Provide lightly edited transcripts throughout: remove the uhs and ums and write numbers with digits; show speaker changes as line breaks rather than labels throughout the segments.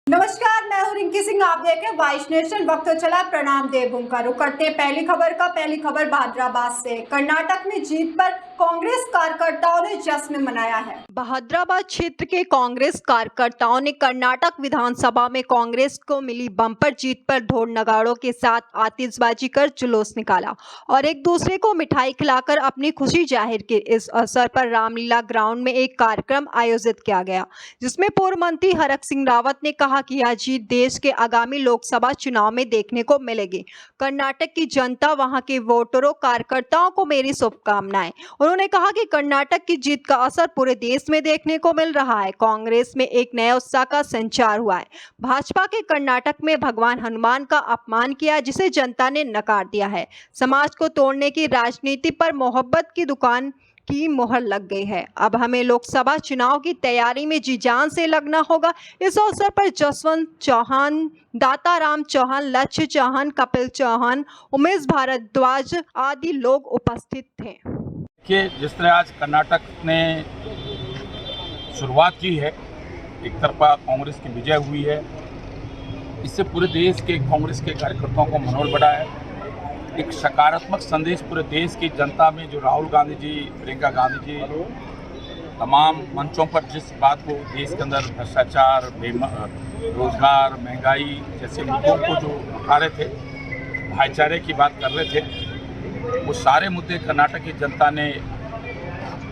नमस्कार, मैं हूं रिंकी सिंह। आप देख रहे हैं वाइस नेशन। वक्त तो चला प्रणाम देवभूमि का रुख करते हैं पहली खबर बहादुराबाद से। कर्नाटक में जीत पर कांग्रेस कार्यकर्ताओं ने जश्न मनाया है। बहादुराबाद क्षेत्र के कांग्रेस कार्यकर्ताओं ने कर्नाटक विधानसभा में कांग्रेस को मिली बम्पर जीत पर ढोल नगाड़ों के साथ आतिशबाजी कर जुलूस निकाला और एक दूसरे को मिठाई खिलाकर अपनी खुशी जाहिर की। इस अवसर पर रामलीला ग्राउंड में एक कार्यक्रम आयोजित किया गया, जिसमें पूर्व मंत्री हरक सिंह रावत ने कहा कि यह जीत देश के आगामी लोकसभा चुनाव में देखने को मिलेगी। कर्नाटक की जनता, वहां के वोटरों, कार्यकर्ताओं को मेरी शुभकामनाएं। उन्होंने कहा कि कर्नाटक की जीत का असर पूरे देश में देखने को मिल रहा है। कांग्रेस में एक नए उत्साह का संचार हुआ है। भाजपा के कर्नाटक में भगवान हनुमान का अपमान किया, जिसे जनता ने नकार दिया है। समाज को तोड़ने की राजनीति पर मोहब्बत की दुकान की मोहर लग गई है। अब हमें लोकसभा चुनाव की तैयारी में जी जान से लगना होगा। इस अवसर पर जसवंत चौहान, दाताराम चौहान, लक्ष्य चौहान, कपिल चौहान, उमेश भारद्वाज आदि लोग उपस्थित थे।
कि जिस तरह आज कर्नाटक ने शुरुआत की है, एक तरफा कांग्रेस की विजय हुई है, इससे पूरे देश के कांग्रेस के कार्यकर्ताओं को मनोबल बढ़ा है। एक सकारात्मक संदेश पूरे देश की जनता में, जो राहुल गांधी जी, प्रियंका गांधी जी तमाम मंचों पर जिस बात को देश के अंदर भ्रष्टाचार, रोजगार, महंगाई जैसे मुद्दों को जो उठा रहे थे, भाईचारे की बात कर रहे थे, वो सारे मुद्दे कर्नाटक की जनता ने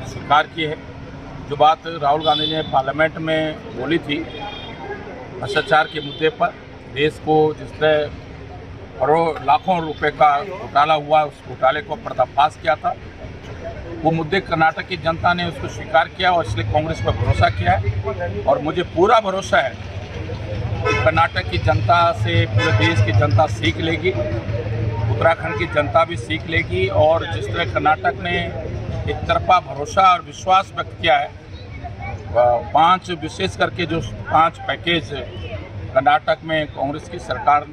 स्वीकार किए हैं। जो बात राहुल गांधी ने पार्लियामेंट में बोली थी भ्रष्टाचार के मुद्दे पर, देश को जिस तरह करोड़ लाखों रुपए का घोटाला हुआ, उस घोटाले को पर्दाफाश किया था, वो मुद्दे कर्नाटक की जनता ने उसको स्वीकार किया और इसलिए कांग्रेस पर भरोसा किया है। और मुझे पूरा भरोसा है कि कर्नाटक की जनता से पूरे देश की जनता सीख लेगी, उत्तराखंड की जनता भी सीख लेगी। और जिस तरह कर्नाटक ने एक तरफा भरोसा और विश्वास व्यक्त किया है, 5 विशेष करके जो 5 पैकेज कर्नाटक में कांग्रेस की सरकार,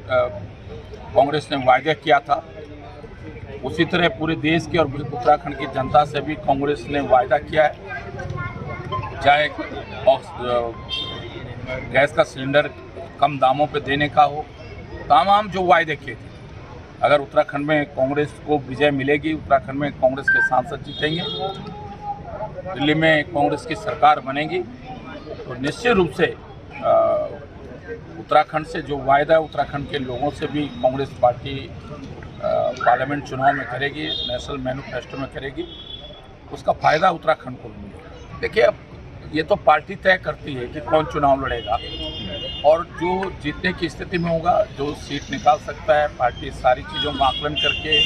कांग्रेस ने वायदा किया था, उसी तरह पूरे देश की और उत्तराखंड की जनता से भी कांग्रेस ने वायदा किया है। चाहे गैस का सिलेंडर कम दामों पे देने का हो, तमाम जो वायदे किए थे, अगर उत्तराखंड में कांग्रेस को विजय मिलेगी, उत्तराखंड में कांग्रेस के सांसद जीतेंगे, दिल्ली में कांग्रेस की सरकार बनेगी, तो निश्चित रूप से उत्तराखंड से जो वायदा उत्तराखंड के लोगों से भी कांग्रेस पार्टी पार्लियामेंट चुनाव में करेगी, नेशनल मैनिफेस्टो में करेगी, उसका फ़ायदा उत्तराखंड को मिलेगा। देखिए, अब ये तो पार्टी तय करती है कि कौन चुनाव लड़ेगा और जो जीतने की स्थिति में होगा, जो सीट निकाल सकता है, पार्टी सारी चीज़ों का आकलन करके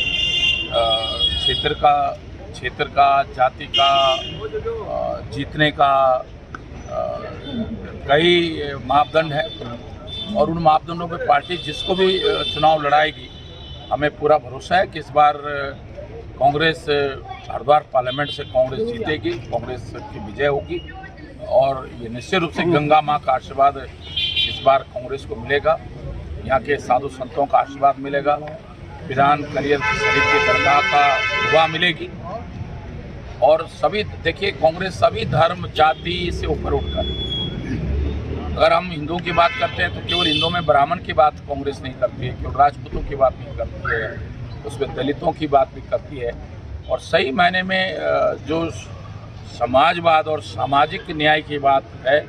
क्षेत्र का, जाति का, जीतने का कई मापदंड है और उन मापदंडों पे पार्टी जिसको भी चुनाव लड़ाएगी, हमें पूरा भरोसा है कि इस बार कांग्रेस हरिद्वार पार्लियामेंट से कांग्रेस जीतेगी, कांग्रेस की विजय होगी और ये निश्चित रूप से गंगा माँ का आशीर्वाद इस बार कांग्रेस को मिलेगा, यहाँ के साधु संतों का आशीर्वाद मिलेगा, विधान करियर शरीफ की दरगाह का दुआ मिलेगी। और सभी, देखिए, कांग्रेस सभी धर्म जाति से ऊपर उठकर, अगर हम हिंदुओं की बात करते हैं तो केवल हिंदुओं में ब्राह्मण की बात कांग्रेस नहीं करती है, केवल राजपूतों की बात नहीं करती है, उसमें दलितों की बात भी करती है। और सही मायने में जो समाजवाद और सामाजिक न्याय की बात है,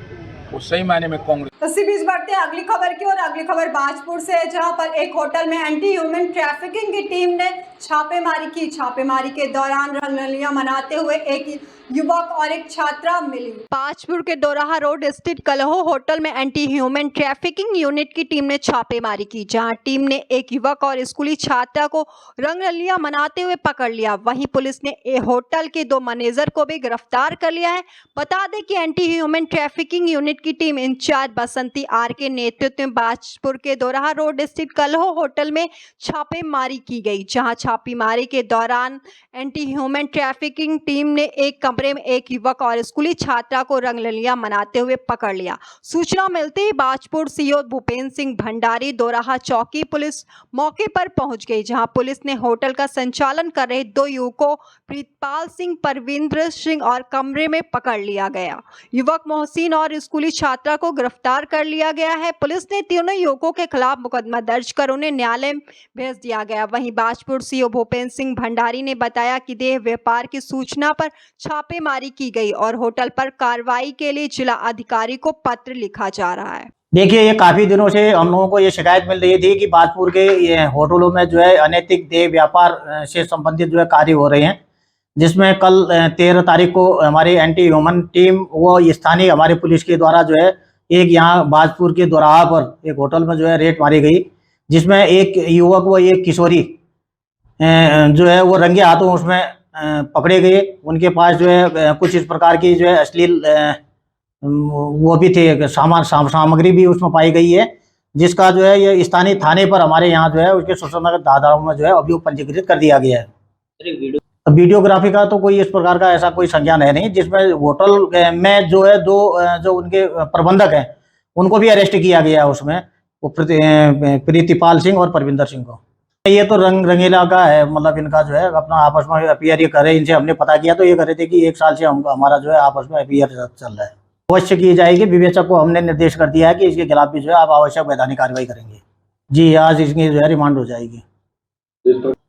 वो सही मायने में कांग्रेस।
इसी बीच बढ़ते हैं अगली खबर की और अगली खबर बाजपुर से है, जहां पर एक होटल में एंटी ह्यूमन ट्रैफिकिंग की टीम ने छापेमारी की। छापेमारी के दौरान रंगरलियां मनाते हुए एक युवक और एक छात्रा मिली। बाजपुर के दोराहा रोड स्थित कलहो होटल में एंटी ह्यूमन ट्रैफिकिंग यूनिट की टीम ने छापेमारी की, जहां टीम ने एक युवक और स्कूली छात्रा को रंगरलियां मनाते हुए पकड़ लिया। वहीं पुलिस ने होटल के 2 मैनेजर को भी गिरफ्तार कर लिया है। बता दें कि एंटी ह्यूमन ट्रैफिकिंग यूनिट की टीम इंचार्ज बसंती आर के नेतृत्व में बाजपुर के दोराहा रोड स्थित कलहो होटल में छापेमारी की गई, जहां छापेमारी के दौरान एंटी ह्यूमन ट्रैफिकिंग टीम ने एक कमरे में एक युवक और स्कूली छात्रा को रंगरलियां मनाते हुए पकड़ लिया। सूचना मिलते ही बाजपुर सीओ भूपेंद्र सिंह भंडारी दोराहा चौकी पुलिस मौके पर पहुंच गई, जहां पुलिस ने होटल का संचालन कर रहे 2 युवकों प्रीतपाल सिंह, परविंद्र सिंह और कमरे में पकड़ लिया गया। युवक मोहसिन और स्कूली छात्रा को गिरफ्तार कर लिया गया है। पुलिस ने तीनों युवकों के खिलाफ मुकदमा दर्ज कर उन्हें न्यायालय भेज दिया गया। वहीं बाजपुर सीओ भूपेंद्र सिंह भंडारी ने बताया कि देह व्यापार की सूचना पर छापेमारी की गई और होटल पर कार्रवाई के लिए जिला अधिकारी को पत्र लिखा जा रहा है।
देखिए, ये काफी दिनों से हम लोगों को ये शिकायत मिल रही थी कि बाजपुर के ये होटलों में जो है अनैतिक देह व्यापार से संबंधित जो है कार्य हो रहे हैं, जिसमें कल 13 तारीख को हमारी एंटी ह्यूमन टीम वो स्थानीय हमारे पुलिस के द्वारा जो है एक यहाँ बाजपुर के दोराहा पर एक होटल में जो है रेड मारी गई, जिसमें एक युवक व एक किशोरी जो है वो रंगे हाथों उसमें पकड़े गए। उनके पास जो है कुछ इस प्रकार की जो है अश्लील वो भी थे, सामग्री भी उसमें पाई गई है, जिसका जो है ये स्थानीय थाने पर हमारे यहाँ जो है उसके शोषण धाराओं में जो है अभियोग पंजीकृत कर दिया गया है। वीडियोग्राफी का तो कोई इस प्रकार का ऐसा कोई संज्ञान है नहीं, जिसमें होटल में जो है दो जो उनके प्रबंधक हैं उनको भी अरेस्ट किया गया है, उसमें वो प्रीतिपाल सिंह और परविंदर सिंह को। ये तो रंगीला का है, मतलब इनका जो है अपना आपस में अफेयर ये करे। इनसे हमने पता किया तो ये कह रहे थे कि 1 साल से हमारा जो है आपस में अफेयर चल रहा है। अवश्य की जाएगी। विवेचक को हमने निर्देश कर दिया है कि इसके खिलाफ भी जो है आप आवश्यक वैधानिक कार्रवाई करेंगे। जी, आज इसकी जो है रिमांड हो जाएगी।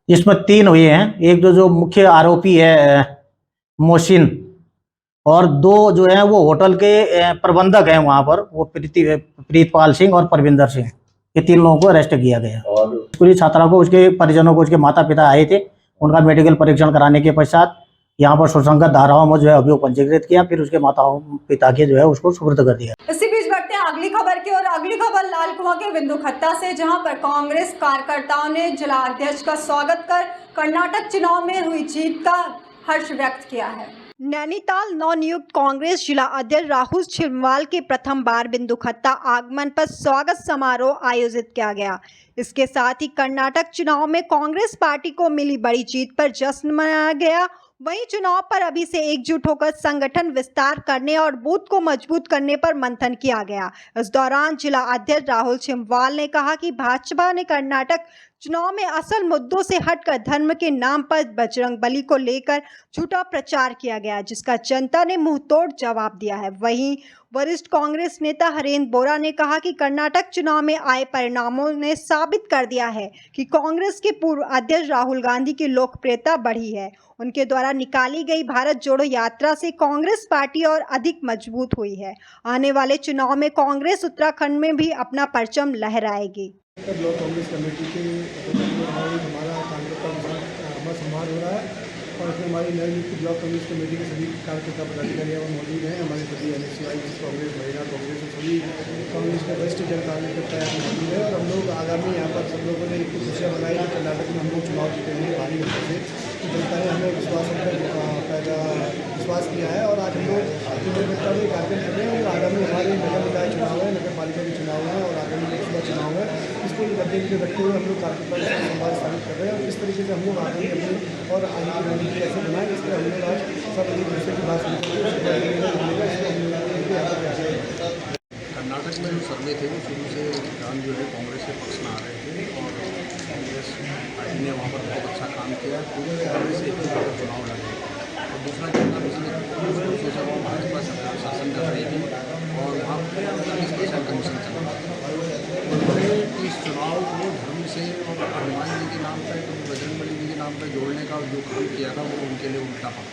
इसमें 3 हुए हैं, एक जो मुख्य आरोपी है मोहसिन और 2 जो है वो होटल के प्रबंधक हैं वहाँ पर, वो प्रीतपाल सिंह और परविंदर सिंह, ये 3 लोगों को अरेस्ट किया गया। और स्कूली छात्रा को उसके परिजनों को उसके माता पिता आए थे, उनका मेडिकल परीक्षण कराने के पश्चात यहाँ पर सुसंगत धाराओं में जो है अभियोग पंजीकृत किया, फिर उसके माता पिता के जो है उसको सुपुर्द कर दिया।
इसी बीच बढ़ते हैं अगली खबर की और अगली खबर लाल कुआं के बिंदु खत्ता से, जहां पर कांग्रेस कार्यकर्ताओं ने जिला अध्यक्ष का स्वागत कर कर्नाटक चुनाव में हुई जीत का हर्ष व्यक्त किया है। नैनीताल नवनियुक्त कांग्रेस जिला अध्यक्ष राहुल छिंदवाल के प्रथम बार बिंदु खत्ता आगमन पर स्वागत समारोह आयोजित किया गया। इसके साथ ही कर्नाटक चुनाव में कांग्रेस पार्टी को मिली बड़ी जीत पर जश्न मनाया गया। वहीं चुनाव पर अभी से एकजुट होकर संगठन विस्तार करने और बूथ को मजबूत करने पर मंथन किया गया। इस दौरान जिला अध्यक्ष राहुल छिंदवाल ने कहा कि भाजपा ने कर्नाटक चुनाव में असल मुद्दों से हटकर धर्म के नाम पर बजरंगबली को लेकर झूठा प्रचार किया गया, जिसका जनता ने मुंहतोड़ जवाब दिया है। वहीं वरिष्ठ कांग्रेस नेता हरेंद्र बोरा ने कहा कि कर्नाटक चुनाव में आए परिणामों ने साबित कर दिया है कि कांग्रेस के पूर्व अध्यक्ष राहुल गांधी की लोकप्रियता बढ़ी है। उनके द्वारा निकाली गई भारत जोड़ो यात्रा से कांग्रेस पार्टी और अधिक मजबूत हुई है। आने वाले चुनाव में कांग्रेस उत्तराखंड में भी अपना परचम लहराएगी।
ब्लॉक कांग्रेस कमेटी के हमारा कार्यकर्ता संभाल हो रहा है और इसमें हमारी नवनियुक्त ब्लॉक कांग्रेस कमेटी के सभी कार्यकर्ता पदाधिकारी मौजूद हैं। हमारे सभी NSCI कांग्रेस, महिला कांग्रेस और सभी कांग्रेस के वरिष्ठ जन कार्यकर्ता मौजूद है और हम लोग आगामी यहाँ पर सब लोगों ने एक खुशियाँ बनाई कि कर्नाटक में हम लोग चुनाव जीतेंगे भारी होने से। जनता ने हमें विश्वास किया है और आज हम लोग कार्यक्रम कर रहे हैं और आगामी हमारे नगर निकाय चुनाव है, नगर पालिका के चुनाव है और आगामी लोकसभा चुनाव है। इसको मुद्दे को रखते हुए हम लोग कार्यकर्ता से संवाद स्थापित कर रहे हैं और इस तरीके से हम लोग आगे अपने और आगे की रणनीति कैसे बनाएं, इसलिए हम लोग आज सब एक दूसरे की बात सुनते हैं।
कर्नाटक में जो सर्वे थे वो शुरू से रुझान जो है कांग्रेस के पक्ष में आ रहे थे और कांग्रेस पार्टी ने वहाँ पर बहुत अच्छा काम किया। पूरे कांग्रेस एक ही बार चुनाव लड़े और दूसरा चुनाव पिछले 30 वर्षों से वो भाजपा सरकार शासन कर रही थी और वहाँ पर स्पेशल कमीशन चल रहा था। उन्होंने इस चुनाव को धर्म से और हनुमान जी के नाम पर तो बजरंगबली जी के नाम पर जोड़ने का जो काम किया था वो उनके लिए उल्टा था।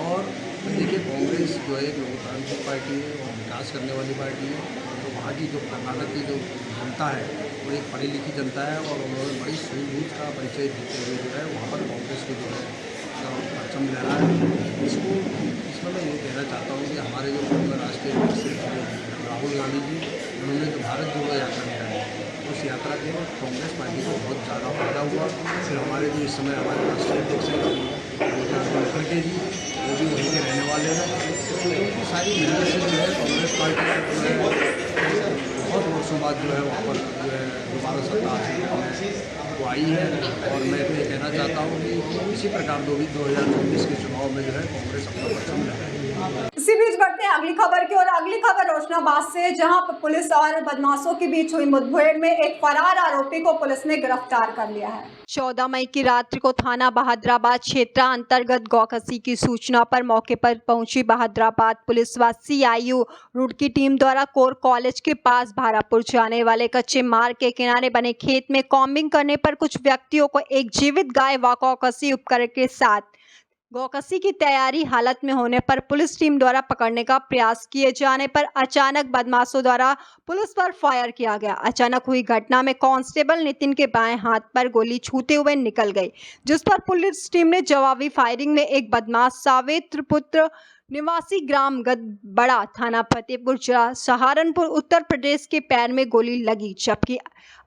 और देखिए, कांग्रेस जो है एक लोकतांत्रिक पार्टी है और विकास करने वाली पार्टी है। तो वहाँ की जो कर्नाटक की जो जनता है वो एक पढ़ी लिखी जनता है और उन्होंने बड़ी सूझबूझ का परिचय देते हुए जो है वहाँ पर कांग्रेस को जो है परचम लहरा है। इसमें मैं ये कहना चाहता हूँ कि हमारे जो राष्ट्रीय राहुल गांधी जी, उन्होंने जो भारत जोड़ो यात्रा निकाली उस यात्रा के कांग्रेस पार्टी को बहुत ज़्यादा फायदा हुआ। फिर हमारे जो इस समय हमारे राष्ट्रीय अध्यक्ष हैं खड़गे जी, वो भी वहीं के रहने वाले हैं। तो उनकी सारी मेहनत से जो है कांग्रेस पार्टी जो है बहुत वर्षों बाद जो है वहाँ पर जो है दोबारा सत्ता हासिल वो आई है। और मैं तो ये कहना चाहता हूँ कि इसी प्रकार 2024 के चुनाव में जो है कांग्रेस अपना परचम लहराएगी।
इसी बीच बढ़ते हैं अगली खबर की और अगली खबर रोशनाबाद से, जहां पर पुलिस और बदमाशों के बीच हुई मुठभेड़ में एक फरार आरोपी को पुलिस ने गिरफ्तार कर लिया है। 14 मई की रात्रि को थाना बहादुराबाद क्षेत्र अंतर्गत गौकसी की सूचना पर मौके पर पहुंची बहादुराबाद पुलिस व CIU रूट की टीम द्वारा कोर कॉलेज के पास भारापुर जाने वाले कच्चे मार्ग के किनारे बने खेत में कॉम्बिंग करने पर कुछ व्यक्तियों को एक जीवित गाय व गौकसी उपकरण के साथ गौकसी की तैयारी हालत में होने पर पुलिस टीम द्वारा पकड़ने का प्रयास किए जाने पर अचानक बदमाशों द्वारा पुलिस पर फायर किया गया। अचानक हुई घटना में कांस्टेबल नितिन के बाएं हाथ पर गोली छूते हुए निकल गई, जिस पर पुलिस टीम ने जवाबी फायरिंग में एक बदमाश सावित्र पुत्र निवासी ग्राम गदबड़ा थाना फतेहपुर जिला सहारनपुर उत्तर प्रदेश के पैर में गोली लगी, जबकि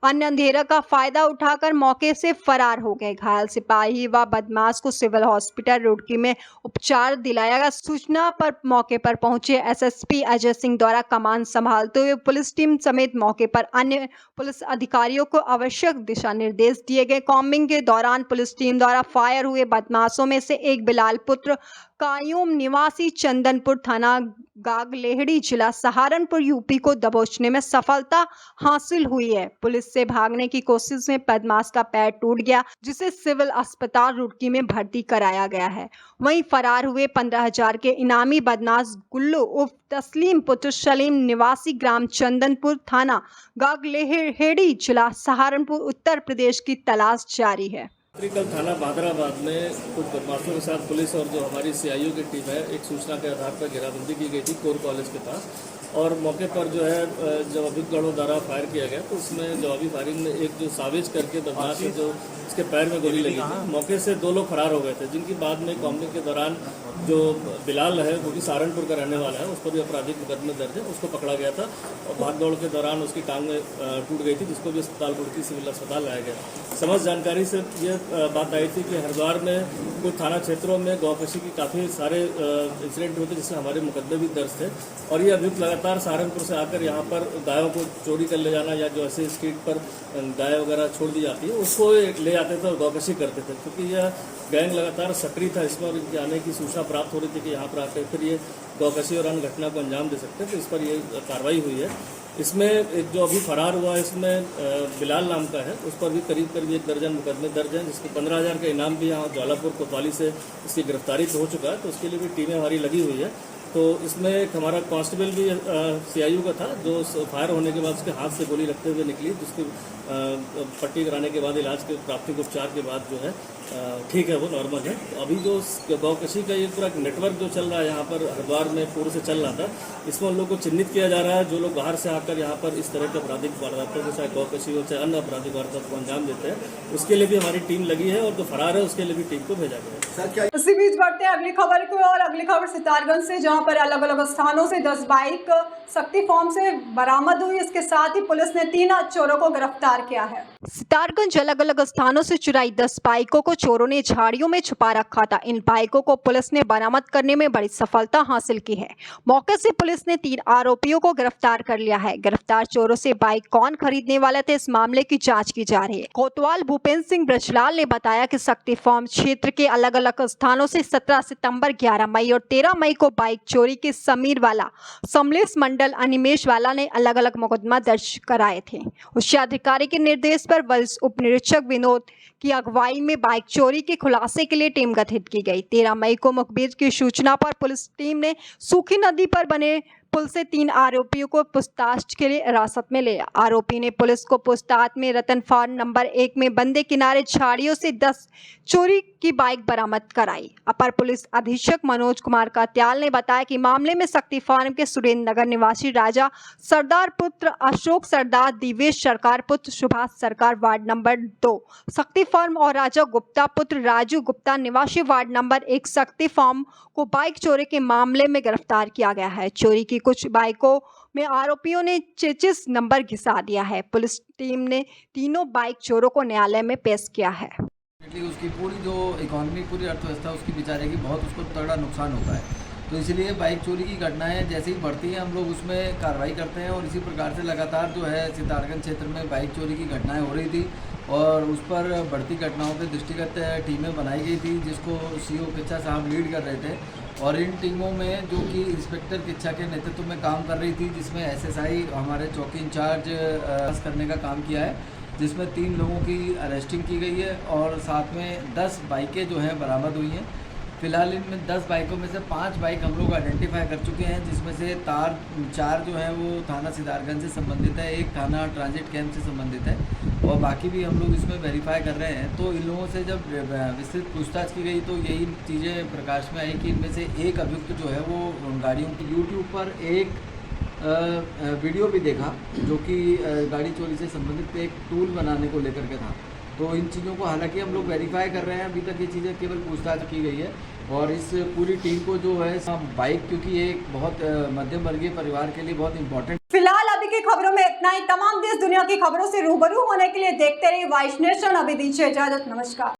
अन्य अंधेरा का फायदा उठाकर मौके से फरार हो गए। घायल सिपाही व बदमाश को सिविल हॉस्पिटल रुड़की में उपचार दिलाया गया। सूचना पर मौके पर पहुंचे SSP अजय सिंह द्वारा कमान संभालते हुए पुलिस टीम समेत मौके पर अन्य पुलिस अधिकारियों को आवश्यक दिशा निर्देश दिए गए। कॉम्बिंग के दौरान पुलिस टीम द्वारा फायर हुए बदमाशों में से एक बिलाल पुत्र कायूम निवासी चंदनपुर थाना गागलेहड़ी जिला सहारनपुर UP को दबोचने में सफलता हासिल हुई है। पुलिस से भागने की कोशिश में बदमाश का पैर टूट गया, जिसे सिविल अस्पताल रुड़की में भर्ती कराया गया है। वहीं फरार हुए 15,000 के इनामी बदमाश गुल्लू उर्फ तस्लीम पुत्र सलीम निवासी ग्राम चंदनपुर थाना गागलेहड़ी जिला सहारनपुर उत्तर प्रदेश की तलाश जारी है।
कल थाना बहादुराबाद में कुछ बदमाशों के साथ पुलिस और जो हमारी CIU की टीम है, एक सूचना के आधार पर घेराबंदी की गई थी कोर कॉलेज के पास, और मौके पर जो है जब अभियुक्तों द्वारा फायर किया गया तो उसमें जवाबी फायरिंग में एक जो साविज करके बदमाश है जो इसके पैर में गोली लगी थी, मौके से 2 लोग फरार हो गए थे, जिनकी बाद में कॉम्बिंग के दौरान जो बिलाल है वो भी सहारनपुर का रहने वाला है, उस पर भी आपराधिक मुकदमे दर्ज है, उसको पकड़ा गया था और भाग दौड़ के दौरान उसकी टांग में टूट गई थी, जिसको भी अस्पताल रुड़की सिविल अस्पताल लाया गया। समझ जानकारी से ये बात आई थी कि हरिद्वार में कुछ थाना क्षेत्रों में गौकशी की काफ़ी सारे इंसिडेंट हुए थे, जिससे हमारे मुकदमे भी दर्ज थे, और ये अभियुक्त लगातार सहारनपुर से आकर यहाँ पर गायों को चोरी कर ले जाना या जो ऐसे स्ट्रीट पर गाय वगैरह छोड़ दी जाती है उसको ले जाते थे और गौकशी करते थे। क्योंकि यह गैंग लगातार सक्रिय था इसमें और इनके आने की सूचना प्राप्त हो रही थी कि यहाँ पर आकर फिर ये गौकशी और अन्य घटना को अंजाम दे सकते हैं, तो इस पर ये कार्रवाई हुई है। इसमें एक जो अभी फरार हुआ है इसमें बिलाल नाम का है, उस पर भी करीब 1 दर्जन मुकदमे दर्ज हैं, जिसको 15,000 का इनाम भी यहाँ ज्वालापुर कोतवाली से इसकी गिरफ्तारी हो चुका है, तो उसके लिए भी टीमें हमारी लगी हुई है। तो इसमें एक हमारा कांस्टेबल भी CIU का था जो फायर होने के बाद उसके हाथ से गोली लगते हुए निकली, जिसकी पट्टी कराने के बाद इलाज के प्राथमिक उपचार के बाद जो है ठीक है, वो नॉर्मल है। तो अभी जो गौकशी का ये पूरा नेटवर्क जो चल रहा है यहाँ पर हरिद्वार में पूर्व से चल रहा था, इसमें उन लोगों को चिन्हित किया जा रहा है जो लोग बाहर से आकर यहाँ पर इस तरह के आपराधिक वारदातों को चाहे गौकशी हो चाहे अन्य आपराधिक वारदातों को अंजाम देते हैं, उसके लिए भी हमारी टीम लगी है और जो फरार है उसके लिए भी टीम को भेजा गया है।
इसी बीच बढ़ते हैं अगली खबर को और अगली खबर सितारगंज से, जहां पर अलग अलग स्थानों से 10 बाइक शक्ति फॉर्म से बरामद हुई। इसके साथ ही पुलिस ने 3 चोरों को गिरफ्तार किया है। सितारगंज अलग अलग स्थानों से चुराई 10 बाइकों को चोरों ने झाड़ियों में छुपा रखा था। इन बाइकों को पुलिस ने बरामद करने में बड़ी सफलता हासिल की है। मौके से पुलिस ने 3 आरोपियों को गिरफ्तार कर लिया है। गिरफ्तार चोरों से बाइक कौन खरीदने वाले थे, इस मामले की जांच की जा रही है। कोतवाल भूपेंद्र सिंह ब्रजलाल ने बताया कि शक्ति फॉर्म क्षेत्र के अलग अलग स्थानों से 17 सितंबर, 11 मई और 13 मई को बाइक चोरी के समीर वाला, समलेश मंडल, अनिमेश वाला ने अलग अलग मुकदमा दर्ज कराए थे। उच्च अधिकारी के निर्देश पर वरिष्ठ उप निरीक्षक विनोद की अगुवाई में बाइक चोरी के खुलासे के लिए टीम गठित की गई। 13 मई को मुखबिर की सूचना पर पुलिस टीम ने सूखी नदी पर बने पुल से 3 आरोपियों को पूछताछ के लिए हिरासत में लिया। आरोपी ने पुलिस को पूछताछ में रतन फार्म नंबर 1 में बंदे किनारे झाड़ियों से 10 चोरी की बाइक बरामद कराई। अपर पुलिस अधीक्षक मनोज कुमार कात्याल ने बताया कि मामले में शक्ति फार्म के सुरेंद्र नगर निवासी राजा सरदार पुत्र अशोक सरदार, दिवेश सरकार पुत्र सुभाष सरकार वार्ड नंबर 2 शक्ति फार्म और राजा गुप्ता पुत्र राजू गुप्ता निवासी वार्ड नंबर 1 शक्ति फार्म को बाइक चोरी के मामले में गिरफ्तार किया गया है। चोरी की कुछ बाइकों में आरोपियों ने चेचिस नंबर घिसा दिया है। पुलिस टीम ने तीनों बाइक चोरों को न्यायालय में पेश किया है।
उसकी पूरी जो इकोनॉमी, पूरी अर्थव्यवस्था उसकी बेचारे की बहुत उसको तगड़ा नुकसान होता है, तो इसलिए बाइक चोरी की घटनाएं जैसे ही बढ़ती हैं हम लोग उसमें कार्रवाई करते हैं। और इसी प्रकार से लगातार जो है सितारगंज क्षेत्र में बाइक चोरी की घटनाएं हो रही थी और उस पर बढ़ती घटनाओं के दृष्टिगत टीमें बनाई गई थी, जिसको CO किच्चा साहब लीड कर रहे थे। और इन टीमों में जो कि इंस्पेक्टर किच्छा के नेतृत्व में काम कर रही थी, जिसमें एसएसआई हमारे चौकी इंचार्ज करने का काम किया है, जिसमें 3 लोगों की अरेस्टिंग की गई है और साथ में 10 बाइकें जो हैं बरामद हुई हैं। फ़िलहाल इनमें 10 बाइकों में से 5 बाइक हम लोग आइडेंटिफाई कर चुके हैं, जिसमें से 4 जो हैं वो थाना सिद्धार्थगंज से संबंधित है, 1 थाना ट्रांजिट कैंप से संबंधित है और बाकी भी हम लोग इसमें वेरीफाई कर रहे हैं। तो इन लोगों से जब विस्तृत पूछताछ की गई तो यही चीज़ें प्रकाश में आई कि इनमें से एक अभियुक्त जो है वो गाड़ियों की यूट्यूब पर एक वीडियो भी देखा जो कि गाड़ी चोरी से संबंधित एक टूल बनाने को लेकर के था। तो इन चीज़ों को हालांकि हम लोग वेरीफाई कर रहे हैं, अभी तक ये चीज़ें केवल पूछताछ की गई है और इस पूरी टीम को जो है बाइक, क्योंकि ये एक बहुत मध्यम वर्गीय परिवार के लिए बहुत इंपॉर्टेंट।
फिलहाल अभी की खबरों में इतना ही। तमाम देश दुनिया की खबरों से रूबरू होने के लिए देखते रहिए वाइस नेशन। अभी दीजिए इजाजत, नमस्कार।